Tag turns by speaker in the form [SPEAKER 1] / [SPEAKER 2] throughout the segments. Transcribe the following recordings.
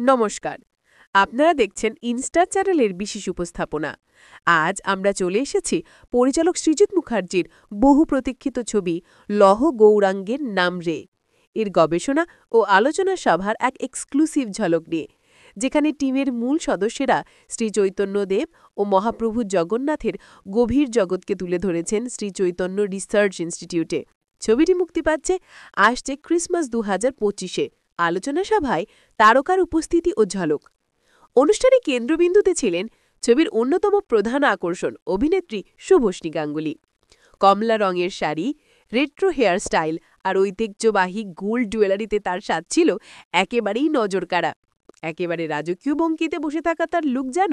[SPEAKER 1] নমস্কার, আপনারা দেখছেন ইনস্টার চ্যানেলের বিশেষ উপস্থাপনা। আজ আমরা চলে এসেছি পরিচালক সৃজিত মুখার্জির বহু প্রতীক্ষিত ছবি লহ গৌরাঙ্গের নাম রে এর গবেষণা ও আলোচনা সভার এক এক্সক্লুসিভ ঝলক নিয়ে, যেখানে টিমের মূল সদস্যরা শ্রী চৈতন্যদেব ও মহাপ্রভু জগন্নাথের গভীর জগৎকে তুলে ধরেছেন শ্রী চৈতন্য রিসার্চ ইনস্টিটিউটে। ছবিটি মুক্তি পাচ্ছে আসছে ক্রিসমাস 2025-এ। আলোচনা সভায় তারকার উপস্থিতি ও ঝলক। অনুষ্ঠানে কেন্দ্রবিন্দুতে ছিলেন ছবির অন্যতম প্রধান আকর্ষণ অভিনেত্রী শুভশ্রী গাঙ্গুলি। কমলা রঙের শাড়ি, রেট্রো হেয়ার স্টাইল আর ঐতিহ্যবাহী গোল্ড জুয়েলারিতে তার স্বাদ ছিল একেবারেই নজরকাড়া। একেবারে রাজকীয় ভঙ্গিতে বসে থাকা তার লুক যেন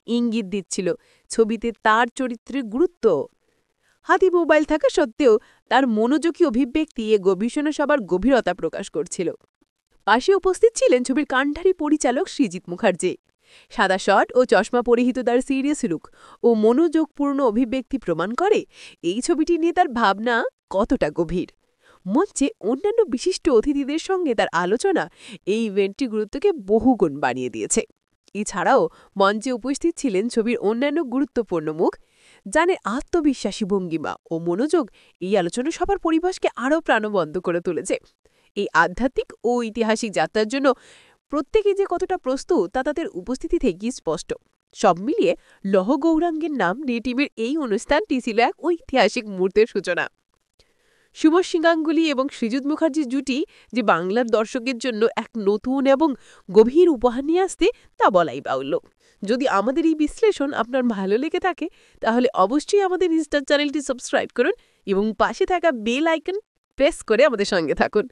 [SPEAKER 1] ইঙ্গিত দিচ্ছিল ছবিতে তার চরিত্রের গুরুত্ব। হাতে মোবাইল থাকা সত্ত্বেও তার মনোযোগী অভিব্যক্তি এ গবেষণা সবার গভীরতা প্রকাশ করছিল। পাশে উপস্থিত ছিলেন ছবির কান্ডারি পরিচালক সৃজিত মুখার্জি। সাদা শট ও চশমা পরিহিত তার সিরিয়াস লুক ও মনোযোগপূর্ণ অভিব্যক্তি প্রমাণ করে এই ছবিটি নিয়ে তার ভাবনা কতটা গভীর। মঞ্চে অন্যান্য বিশিষ্ট অতিথিদের সঙ্গে তার আলোচনা এই ইভেন্টটি গুরুত্বকে বহুগুণ বাড়িয়ে দিয়েছে। এছাড়াও মঞ্চে উপস্থিত ছিলেন ছবির অন্যান্য গুরুত্বপূর্ণ মুখ, যাদের আত্মবিশ্বাসী ভঙ্গিমা ও মনোযোগ এই আলোচনা সবার পরিবেশকে আরও প্রাণবন্ত করে তুলেছে। এই আধ্যাত্মিক ও ঐতিহাসিক যাত্রার জন্য প্রত্যেকে যে কতটা প্রস্তুত তা তাদের উপস্থিতি থেকেই স্পষ্ট। সব মিলিয়ে লহ গৌরাঙ্গের নাম নিয়ে টিমের এই অনুষ্ঠানটি ছিল এক ঐতিহাসিক মুহূর্তের সূচনা। শুভশ্রী গাঙ্গুলি এবং সৃজিত মুখার্জির জুটি যে বাংলার দর্শকের জন্য এক নতুন এবং গভীর উপহার নিয়ে আসতে তা বলাই বাহুল্য। যদি আমাদের এই বিশ্লেষণ আপনার ভালো লেগে থাকে তাহলে অবশ্যই আমাদের ইনস্টার চ্যানেলটি সাবস্ক্রাইব করুন এবং পাশে থাকা বেল আইকন প্রেস করে আমাদের সঙ্গে থাকুন।